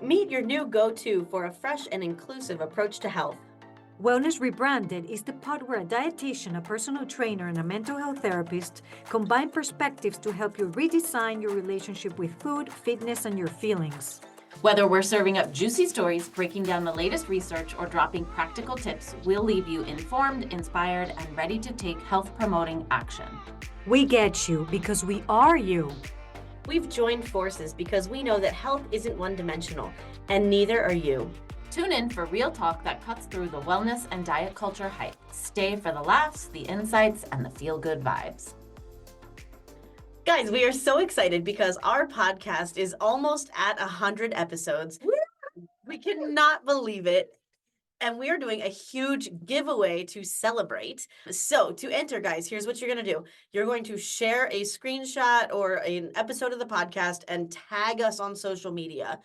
Meet your new go-to for a fresh and inclusive approach to health. Wellness Rebranded is the pod where a dietitian, a personal trainer, and a mental health therapist combine perspectives to help you redesign your relationship with food, fitness, and your feelings. Whether we're serving up juicy stories, breaking down the latest research, or dropping practical tips, we'll leave you informed, inspired, and ready to take health-promoting action. We get you because we are you. We've joined forces because we know that health isn't one-dimensional, and neither are you. Tune in for real talk that cuts through the wellness and diet culture hype. Stay for the laughs, the insights, and the feel-good vibes. Guys, we are so excited because our podcast is almost at 100 episodes. We cannot believe it. And we are doing a huge giveaway to celebrate. So to enter, guys, here's what you're going to do. You're going to share a screenshot or an episode of the podcast and tag us on social media.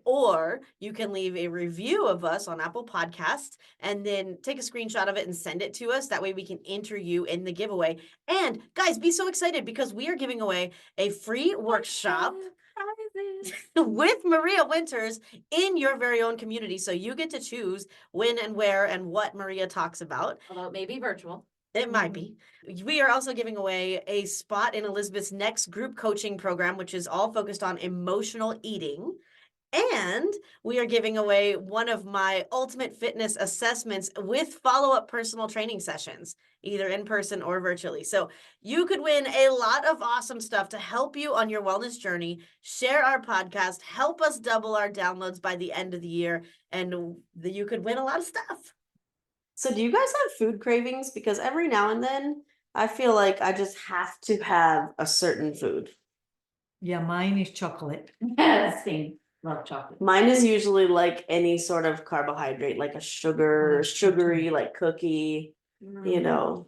Or you can leave a review of us on Apple Podcasts and then take a screenshot of it and send it to us. That way we can enter you in the giveaway. And guys, be so excited because we are giving away a free workshop with Maria Winters in your very own community. So you get to choose when and where and what Maria talks about. Although it may be virtual. It might be. We are also giving away a spot in Elizabeth's next group coaching program, which is all focused on emotional eating. And we are giving away one of my ultimate fitness assessments with follow-up personal training sessions, either in person or virtually. So you could win a lot of awesome stuff to help you on your wellness journey. Share our podcast, help us double our downloads by the end of the year, and you could win a lot of stuff. So do you guys have food cravings? Because every now and then I feel like I just have to have a certain food. Yeah, mine is chocolate. Same. Love chocolate. Mine is usually like any sort of carbohydrate, like a sugary, like cookie, you know.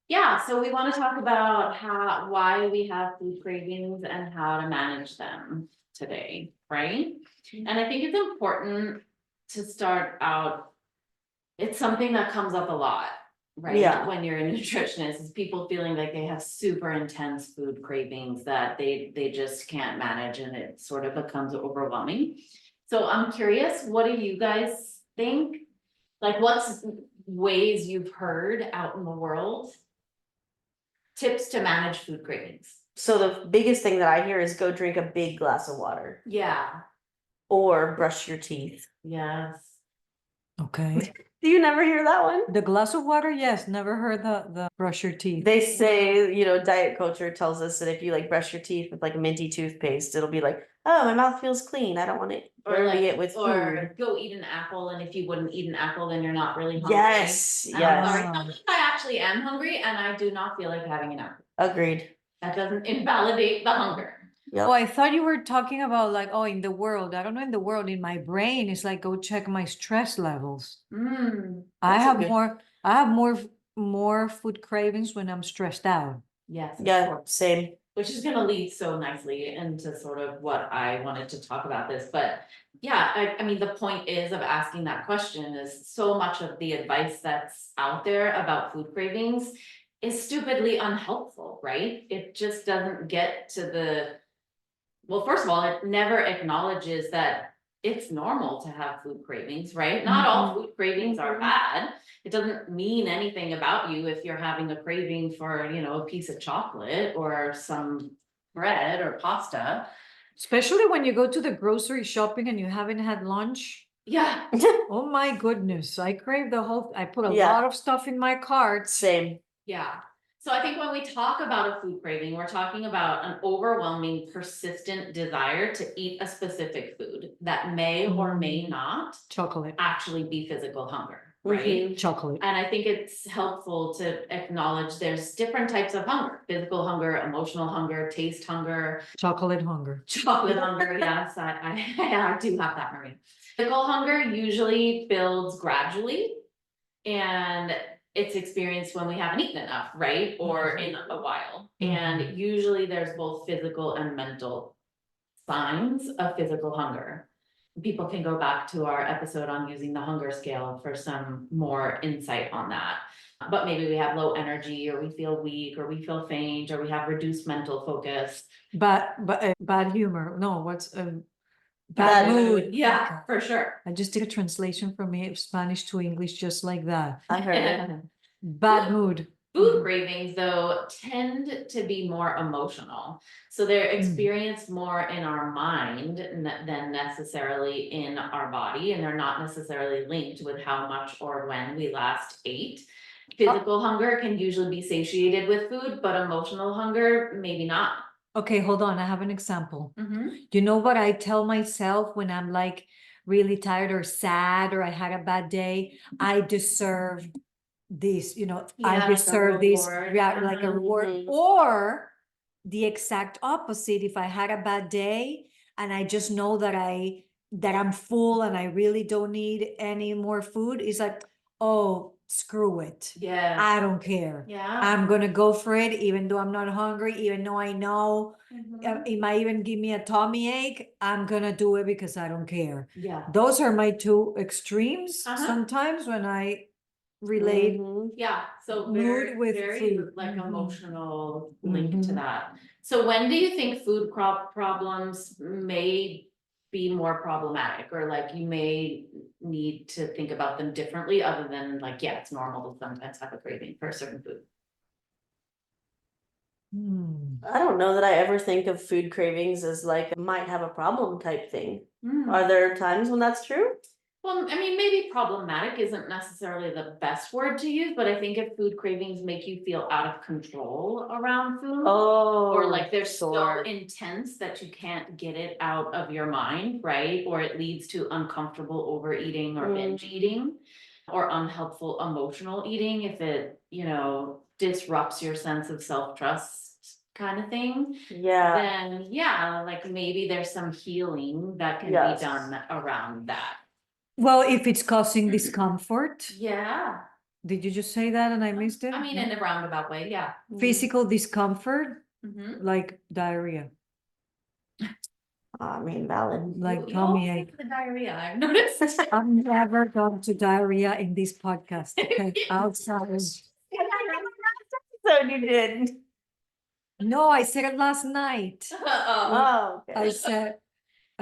Yeah, so we want to talk about why we have food cravings and how to manage them today, right? And I think it's important to start out. It's something that comes up a lot, right? Yeah. When you're a nutritionist, is people feeling like they have super intense food cravings that they just can't manage, and it sort of becomes overwhelming. So I'm curious, what do you guys think? Like, what's ways you've heard out in the world? Tips to manage food cravings. So the biggest thing that I hear is go drink a big glass of water Yeah. or brush your teeth. Yes. Okay. Do you never hear that one? The glass of water, yes. Never heard the brush your teeth. They say, diet culture tells us that if you like brush your teeth with like minty toothpaste, it'll be like, oh, my mouth feels clean. I don't want to dirty it with food. Or go eat an apple, and if you wouldn't eat an apple, then you're not really hungry. Yes, I'm yes. sorry, sometimes I actually am hungry, and I do not feel like having an apple. Agreed. That doesn't invalidate the hunger. Yep. Oh, I thought you were talking about like, oh, in the world. I don't know, in the world, in my brain, it's like go check my stress levels. I have more food cravings when I'm stressed out. Yes. Yeah, same. Which is gonna lead so nicely into sort of what I wanted to talk about this, but yeah, I mean, the point is of asking that question is so much of the advice that's out there about food cravings is stupidly unhelpful, right? It just doesn't get to well, first of all, it never acknowledges that it's normal to have food cravings, right? Not all food cravings are bad. It doesn't mean anything about you if you're having a craving for, a piece of chocolate or some bread or pasta. Especially when you go to the grocery shopping and you haven't had lunch. Yeah. Oh my goodness. I crave I put a lot of stuff in my cart. Same. Yeah. So I think when we talk about a food craving, we're talking about an overwhelming, persistent desire to eat a specific food that may or may not Chocolate. actually be physical hunger, right? Chocolate. And I think it's helpful to acknowledge there's different types of hunger: physical hunger, emotional hunger, taste hunger. Chocolate hunger. Chocolate hunger, yes, I do have that, Marie. Physical hunger usually builds gradually, and it's experienced when we haven't eaten enough, right? Or in a while. And usually there's both physical and mental signs of physical hunger. People can go back to our episode on using the hunger scale for some more insight on that. But maybe we have low energy, or we feel weak, or we feel faint, or we have reduced mental focus. Bad humor. No, Bad Bad mood. Yeah, for sure. I just did a translation from Spanish to English just like that. I heard it. Bad mood. Food cravings, though, tend to be more emotional. So they're Mm. experienced more in our mind than necessarily in our body, and they're not necessarily linked with how much or when we last ate. Physical hunger can usually be satiated with food, but emotional hunger, maybe not. Okay, hold on. I have an example. Mm-hmm. You know what I tell myself when I'm like really tired or sad or I had a bad day? I deserve this, you know, Yeah, I like a deserve this, reward. yeah, like a reward. Mhm. Or the exact opposite, if I had a bad day and I just know that I'm full and I really don't need any more food, it's like, oh, screw it. Yeah. I don't care. Yeah. I'm gonna go for it, even though I'm not hungry, even though I know Mhm. it might even give me a tummy ache. I'm gonna do it because I don't care. Yeah. Those are my two extremes. Uh-huh. Sometimes when I relate Mhm. Yeah, so mood with very food. like Mhm. emotional link to Mhm. that. So when do you think food problems may be more problematic, or like you may need to think about them differently, other than like, yeah, it's normal to sometimes have a craving for a certain food? I don't know that I ever think of food cravings as like might have a problem type thing. Hmm. Are there times when that's true? Well, I mean, maybe problematic isn't necessarily the best word to use, but I think if food cravings make you feel out of control around food. Oh, Or like they're so sure. intense that you can't get it out of your mind, right? Or it leads to uncomfortable overeating or binge eating. Or unhelpful emotional eating if it, disrupts your sense of self-trust kind of thing. Yeah. Then yeah, like maybe there's some healing that can Yes. be done around that. Well, if it's causing discomfort, Yeah, did you just say that and I missed it? I mean, No? in a roundabout way, yeah. Physical discomfort, Mhm. like diarrhea, I mean, valid. like You tummy always ache. have the diarrhea, I've noticed. I'm never going to diarrhea in this podcast. Okay, outside. So you did. No, I said it last night. Uh-oh. Oh, I okay. said,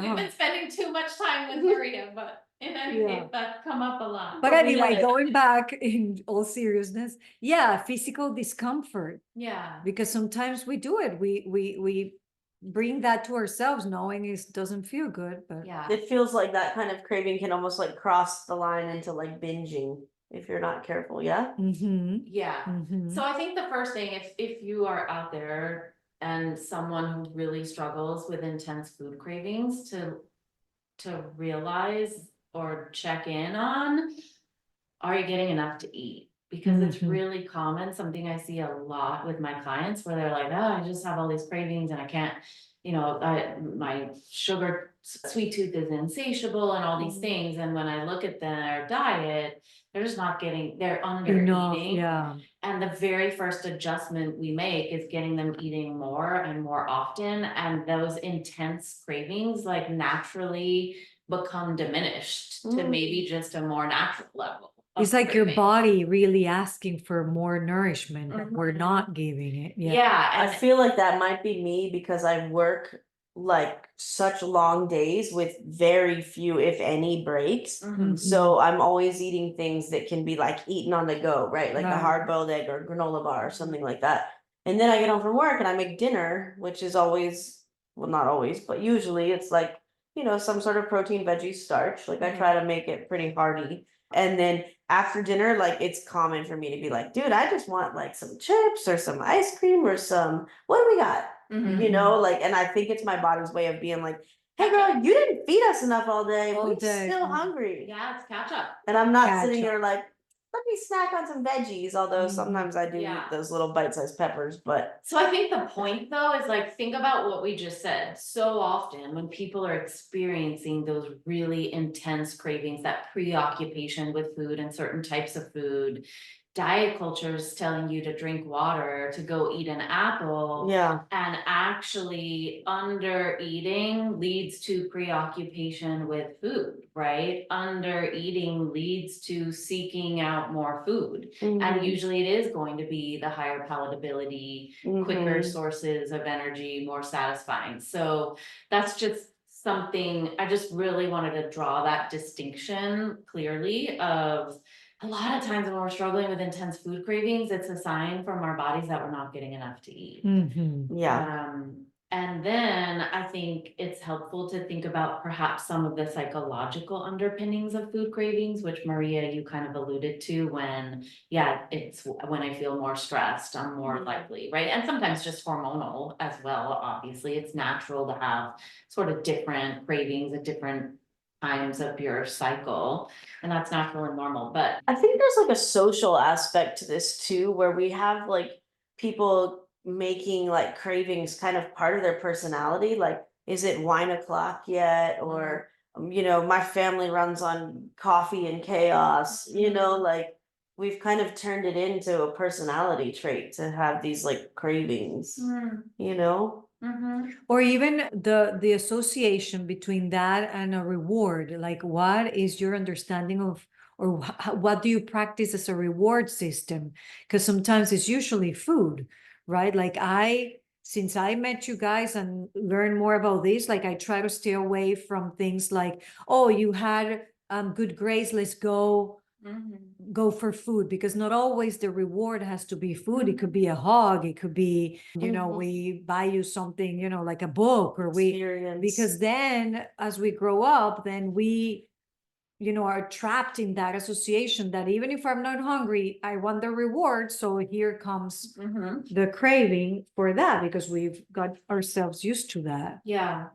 You've oh. been spending too much time with Maria, but in any Yeah. case, that's come up a lot. But we anyway, get it. going back in all seriousness, yeah, physical discomfort, Yeah, because sometimes we do it. We bring that to ourselves, knowing it doesn't feel good, but yeah. It feels like that kind of craving can almost like cross the line into like binging if you're not careful, yeah? mm-hmm, Yeah. mm-hmm. So I think the first thing, if you are out there and someone who really struggles with intense food cravings, to realize or check in on, are you getting enough to eat? Because it's Mhm. really common, something I see a lot with my clients where they're like, oh, I just have all these cravings and I can't, my sweet tooth is insatiable and all these things. And when I look at their diet, they're just not getting, they're under Enough, eating. yeah. And the very first adjustment we make is getting them eating more and more often. And those intense cravings like naturally become diminished to Mm. maybe just a more natural level. It's like your body really asking for more nourishment, but we're Mhm. not giving it. Yeah. Yeah, I and feel like that might be me because I work like such long days with very few, if any, breaks. Mhm. So I'm always eating things that can be like eaten on the go, right? Like a Right. hard-boiled egg or granola bar or something like that. And then I get home from work and I make dinner, which is always, well, not always, but usually it's like, some sort of protein, veggie, starch. Like I try to make it pretty hearty. And then after dinner, like it's common for me to be like, dude, I just want like some chips or some ice cream or what do we got? Mhm. Like, and I think it's my body's way of being like, hey girl, you didn't feed us enough all day. All We're day. still hungry. Yeah, it's catch up. And I'm not Catch sitting up. there like, let me snack on some veggies, although Mhm. sometimes I do Yeah. eat those little bite-sized peppers, but So I think the point though is like, think about what we just said. So often when people are experiencing those really intense cravings, that preoccupation with food and certain types of food, diet culture is telling you to drink water, to go eat an apple. yeah. And actually under eating leads to preoccupation with food, right? Under eating leads to seeking out more food. And Mhm. usually it is going to be the higher palatability, quicker Mhm. sources of energy, more satisfying. So that's just something, I just really wanted to draw that distinction clearly of a lot of times when we're struggling with intense food cravings, it's a sign from our bodies that we're not getting enough to eat. Yeah. And then I think it's helpful to think about perhaps some of the psychological underpinnings of food cravings, which Maria, you kind of alluded to when, it's when I feel more stressed, I'm more likely, right? And sometimes just hormonal as well, obviously. It's natural to have sort of different cravings at different times of your cycle, and that's natural and normal, but I think there's like a social aspect to this too, where we have like people making like cravings kind of part of their personality. Like, is it wine o'clock yet? Or, my family runs on coffee and chaos, like we've kind of turned it into a personality trait to have these like cravings, you know? Or even the association between that and a reward. Like, what is your understanding of, or what do you practice as a reward system? Because sometimes it's usually food, right? Like since I met you guys and learned more about this, like I try to stay away from things like, oh, you had good grades, let's go for food, because not always the reward has to be food. It could be a hug, it could be, we buy you something, like a book, or because then as we grow up, then we are trapped in that association that even if I'm not hungry, I want the reward. So here comes the craving for that, because we've got ourselves used to that. Yeah.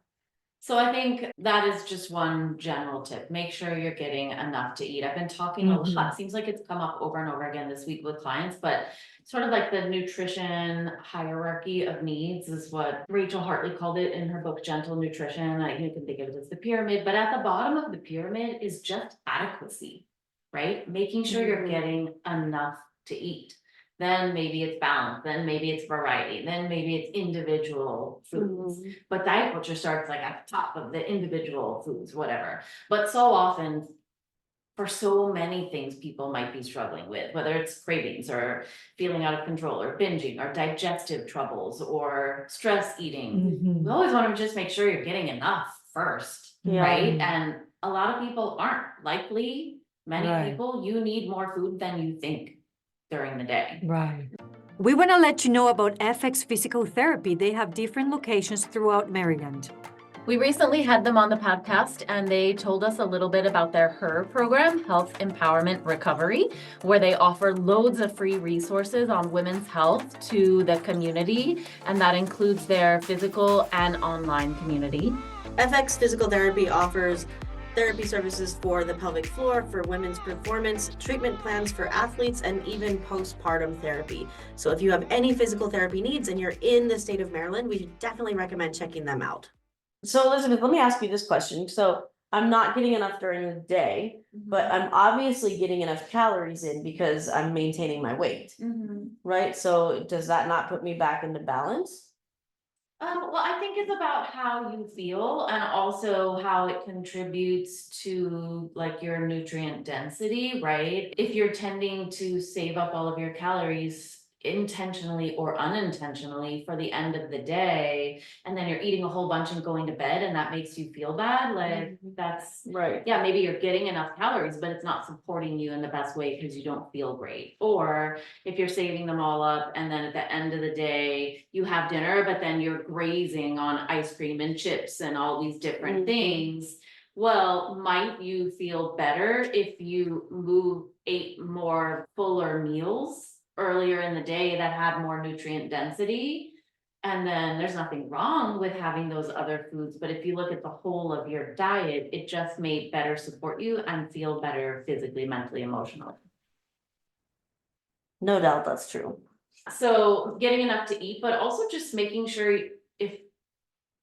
So I think that is just one general tip. Make sure you're getting enough to eat. I've been talking a lot. Seems like it's come up over and over again this week with clients, but sort of like the nutrition hierarchy of needs is what Rachel Hartley called it in her book, Gentle Nutrition. You can think of it as the pyramid, but at the bottom of the pyramid is just adequacy, right? Making sure you're getting enough to eat. Then maybe it's balance, then maybe it's variety, then maybe it's individual foods. But diet culture starts like at the top of the individual foods, whatever. But so often, for so many things people might be struggling with, whether it's cravings or feeling out of control or binging or digestive troubles or stress eating, we always want to just make sure you're getting enough first, right? And a lot of people aren't. Likely, many people, you need more food than you think during the day. Right. We want to let you know about FX Physical Therapy. They have different locations throughout Maryland. We recently had them on the podcast and they told us a little bit about their HER program, Health Empowerment Recovery, where they offer loads of free resources on women's health to the community, and that includes their physical and online community. FX Physical Therapy offers therapy services for the pelvic floor, for women's performance, treatment plans for athletes, and even postpartum therapy. So if you have any physical therapy needs and you're in the state of Maryland, we definitely recommend checking them out. So Elizabeth, let me ask you this question. So I'm not getting enough during the day, but I'm obviously getting enough calories in because I'm maintaining my weight, right? So does that not put me back into balance? Well, I think it's about how you feel and also how it contributes to like your nutrient density, right? If you're tending to save up all of your calories intentionally or unintentionally for the end of the day, and then you're eating a whole bunch and going to bed and that makes you feel bad, like that's right. Yeah, maybe you're getting enough calories, but it's not supporting you in the best way because you don't feel great. Or if you're saving them all up and then at the end of the day you have dinner, but then you're grazing on ice cream and chips and all these different things, well, might you feel better if you ate more fuller meals earlier in the day that had more nutrient density? And then there's nothing wrong with having those other foods, but if you look at the whole of your diet, it just may better support you and feel better physically, mentally, emotionally. No doubt that's true. So getting enough to eat, but also just making sure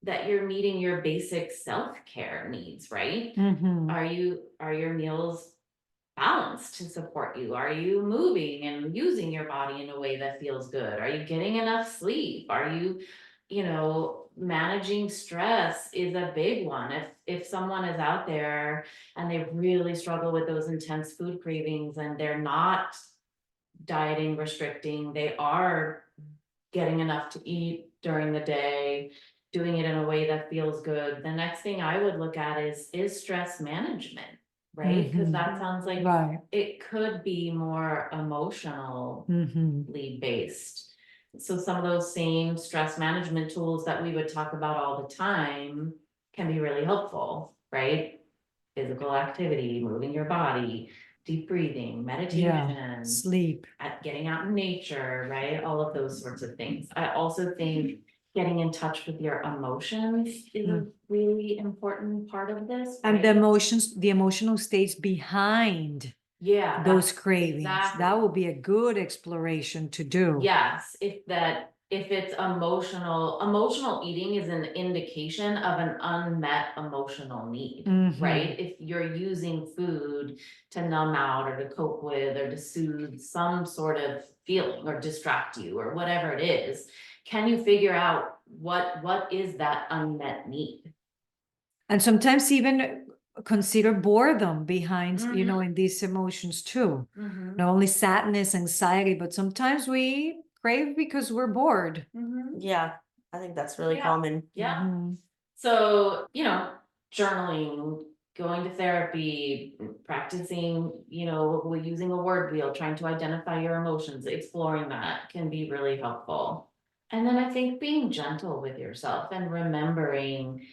that you're meeting your basic self-care needs, right? Are your meals balanced to support you? Are you moving and using your body in a way that feels good? Are you getting enough sleep? Are you, managing stress is a big one. If someone is out there and they really struggle with those intense food cravings and they're not dieting, restricting, they are getting enough to eat during the day, doing it in a way that feels good. The next thing I would look at is stress management, right? Because that sounds like Right. it could be more emotionally based. So some of those same stress management tools that we would talk about all the time can be really helpful, right? Physical activity, moving your body, deep breathing, Yeah, meditation, sleep. at getting out in nature, right? All of those sorts of things. I also think getting in touch with your emotions is a really important part of this. And right? the emotions, the emotional states behind Yeah, those that's cravings. exactly. That would be a good exploration to do. Yes, if it's emotional eating is an indication of an unmet emotional need, right? If you're using food to numb out or to cope with or to soothe some sort of feeling or distract you or whatever it is, can you figure out what is that unmet need? And sometimes even consider boredom behind, you know, in these emotions too. Not only sadness, anxiety, but sometimes we crave because we're bored. Yeah, I think that's really Yeah. common. Yeah. Mhm. So, journaling, going to therapy, practicing, using a word wheel, trying to identify your emotions, exploring that can be really helpful. And then I think being gentle with yourself and remembering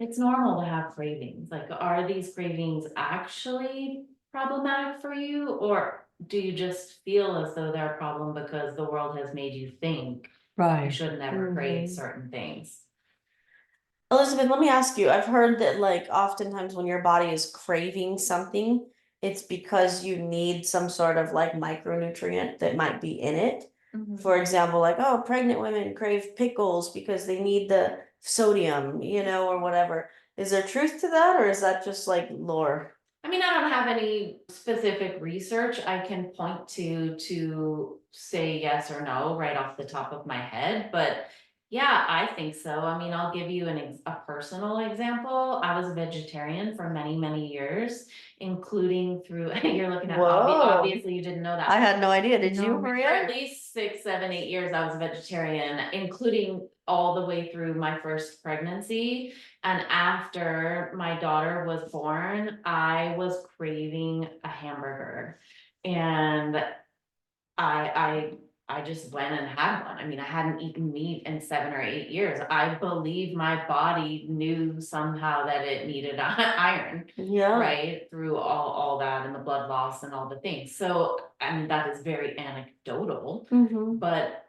it's normal to have cravings. Like, are these cravings actually problematic for you? Or do you just feel as though they're a problem because the world has made you think you Right. should never crave certain things? Elizabeth, let me ask you, I've heard that like oftentimes when your body is craving something, it's because you need some sort of like micronutrient that might be in it. For example, like, oh, pregnant women crave pickles because they need the sodium, or whatever. Is there truth to that, or is that just like lore? I mean, I don't have any specific research I can point to say yes or no right off the top of my head, but yeah, I think so. I mean, I'll give you a personal example. I was a vegetarian for many, many years, including through, you're looking at, Whoa. obviously you didn't know that. I had no idea. Did you, No. For Maria? at least 6, 7, 8 years, I was a vegetarian, including all the way through my first pregnancy. And after my daughter was born, I was craving a hamburger. And I just went and had one. I mean, I hadn't eaten meat in 7 or 8 years. I believe my body knew somehow that it needed iron, Yeah. right? Through all that and the blood loss and all the things. So, I mean, that is very anecdotal, but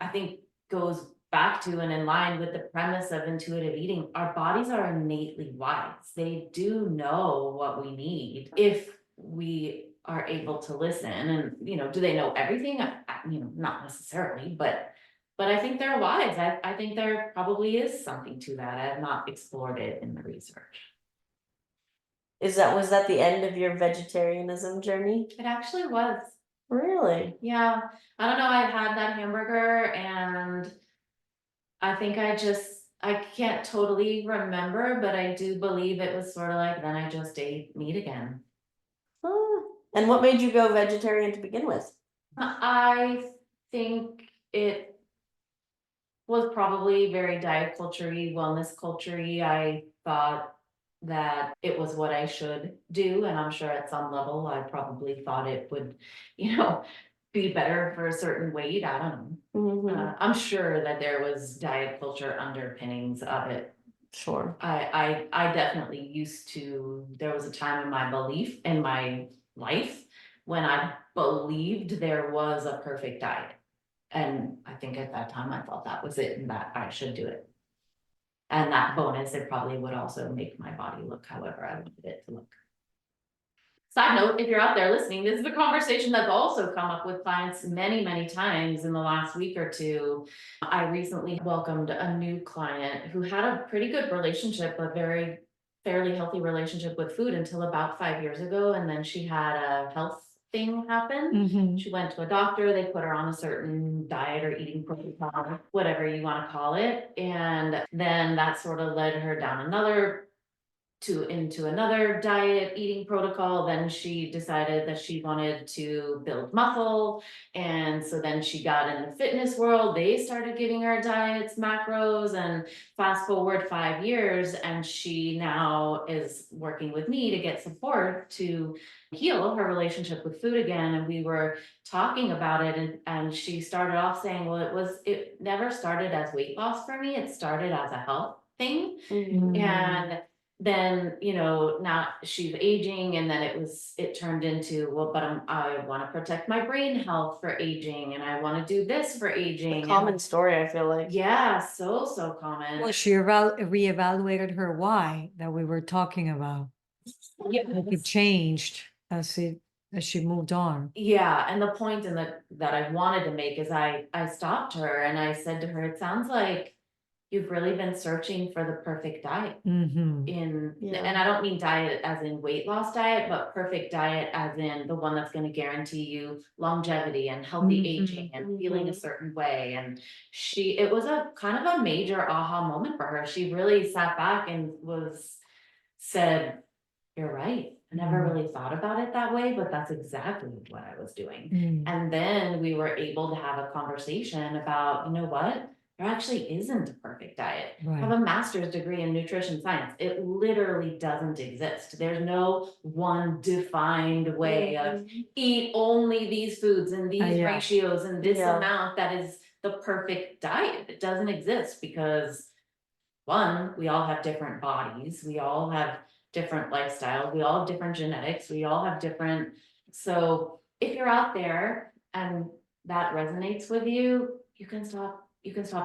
I think goes back to and in line with the premise of intuitive eating. Our bodies are innately wise. They do know what we need if we are able to listen. And do they know everything? Not necessarily, but I think they're wise. I think there probably is something to that. I have not explored it in the research. Was that the end of your vegetarianism journey? It actually was. Really? Yeah. I don't know. I had that hamburger and I think I can't totally remember, but I do believe it was sort of like, then I just ate meat again. And what made you go vegetarian to begin with? I think it was probably very diet culture-y, wellness culture-y. I thought that it was what I should do, and I'm sure at some level I probably thought it would, be better for a certain weight. I don't know. I'm sure that there was diet culture underpinnings of it. Sure. I definitely there was a time in my life when I believed there was a perfect diet. And I think at that time I thought that was it and that I should do it. And that bonus, it probably would also make my body look however I wanted it to look. Side note, if you're out there listening, this is a conversation that's also come up with clients many, many times in the last week or two. I recently welcomed a new client who had a pretty good relationship, a fairly healthy relationship with food until about 5 years ago. And then she had a health thing happen. She went to a doctor, they put her on a certain diet or eating protocol, whatever you want to call it. And then that sort of led her down another into another diet eating protocol. Then she decided that she wanted to build muscle. And so then she got in the fitness world. They started giving her diets, macros, and fast forward 5 years, and she now is working with me to get support to heal her relationship with food again. And we were talking about it, and she started off saying, well, it never started as weight loss for me. It started as a health thing. And then, now she's aging, and then it turned into, well, but I want to protect my brain health for aging, and I want to do this for aging. Common story, I feel like. Yeah, so common. Well, she reevaluated her why that we were talking about. Yeah. Like it changed as she moved on. Yeah, and the point that I wanted to make is I stopped her and I said to her, it sounds like you've really been searching for the perfect diet. And I don't mean diet as in weight loss diet, but perfect diet as in the one that's going to guarantee you longevity and healthy aging and feeling a certain way. And it was a kind of a major aha moment for her. She really sat back and said, you're right. I never really thought about it that way, but that's exactly what I was doing. And then we were able to have a conversation about, you know what? There actually isn't a perfect diet. I have a master's degree in nutrition science. It literally doesn't exist. There's no one defined way of eat only these foods and these ratios and this amount that is the perfect diet. It doesn't exist because one, we all have different bodies. We all have different lifestyles. We all have different genetics. We all have different. So if you're out there and that resonates with you, you can stop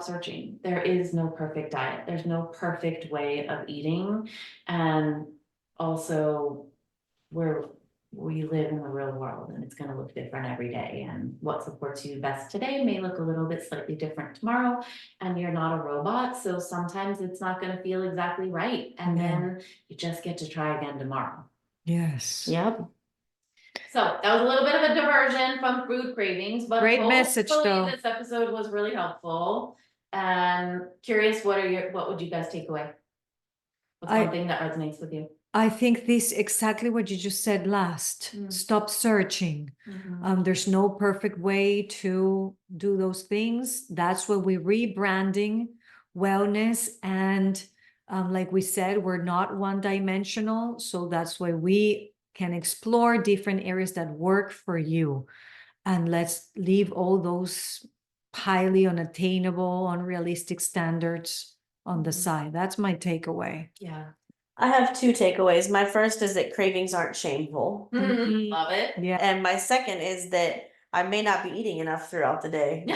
searching. There is no perfect diet. There's no perfect way of eating. And also we live in the real world, and it's going to look different every day. And what supports you best today may look a little bit slightly different tomorrow. And you're not a robot, so sometimes it's not going to feel exactly right. And then you just get to try again tomorrow. Yes. Yep. So that was a little bit of a diversion from food cravings, but great message though. This episode was really helpful. And curious, what would you guys take away? What's something that resonates with you? I think this exactly what you just said last. Stop searching. There's no perfect way to do those things. That's what we're rebranding wellness. And like we said, we're not one-dimensional. So that's why we can explore different areas that work for you. And let's leave all those highly unattainable, unrealistic standards on the side. That's my takeaway. Yeah. I have 2 takeaways. My first is that cravings aren't shameful. Love it. Yeah. And my second is that I may not be eating enough throughout the day. There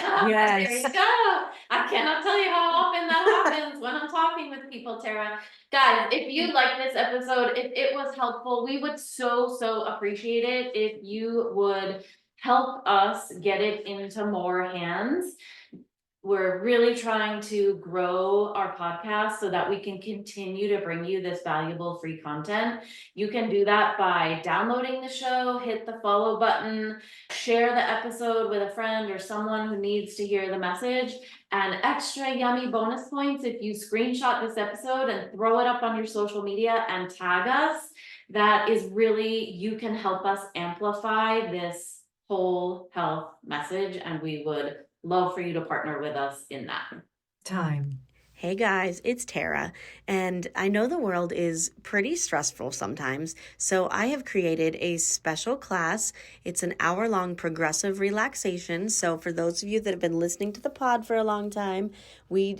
you go. I cannot tell you how often that happens when I'm talking with people, Tara. Guys, if you like this episode, if it was helpful, we would so appreciate it if you would help us get it into more hands. We're really trying to grow our podcast so that we can continue to bring you this valuable free content. You can do that by downloading the show, hit the follow button, share the episode with a friend or someone who needs to hear the message, and extra yummy bonus points if you screenshot this episode and throw it up on your social media and tag us. That is really, you can help us amplify this whole health message, and we would love for you to partner with us in that time. Hey guys, it's Tara, and I know the world is pretty stressful sometimes, so I have created a special class. It's an hour-long progressive relaxation. So for those of you that have been listening to the pod for a long time,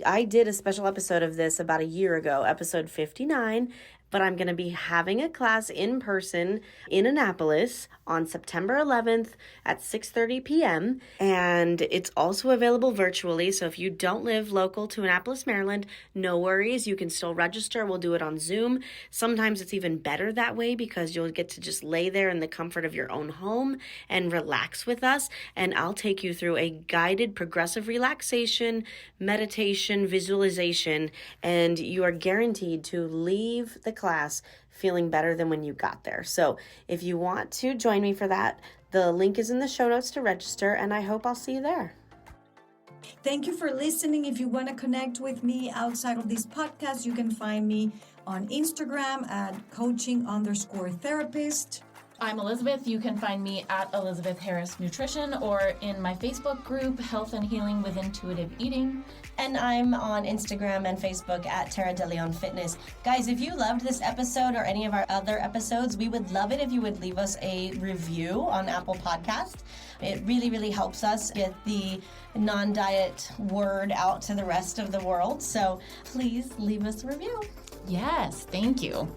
I did a special episode of this about a year ago, episode 59, but I'm going to be having a class in person in Annapolis on September 11th at 6:30 p.m. And it's also available virtually. So if you don't live local to Annapolis, Maryland, no worries. You can still register. We'll do it on Zoom. Sometimes it's even better that way because you'll get to just lay there in the comfort of your own home and relax with us. And I'll take you through a guided progressive relaxation, meditation, visualization, and you are guaranteed to leave the class feeling better than when you got there. So if you want to join me for that, the link is in the show notes to register, and I hope I'll see you there. Thank you for listening. If you want to connect with me outside of this podcast, you can find me on Instagram at coaching_therapist. I'm Elizabeth. You can find me at Elizabeth Harris Nutrition or in my Facebook group, Health and Healing with Intuitive Eating. And I'm on Instagram and Facebook at Tara De Leon Fitness. Guys, if you loved this episode or any of our other episodes, we would love it if you would leave us a review on Apple Podcast. It really, really helps us get the non-diet word out to the rest of the world. So please leave us a review. Yes, thank you.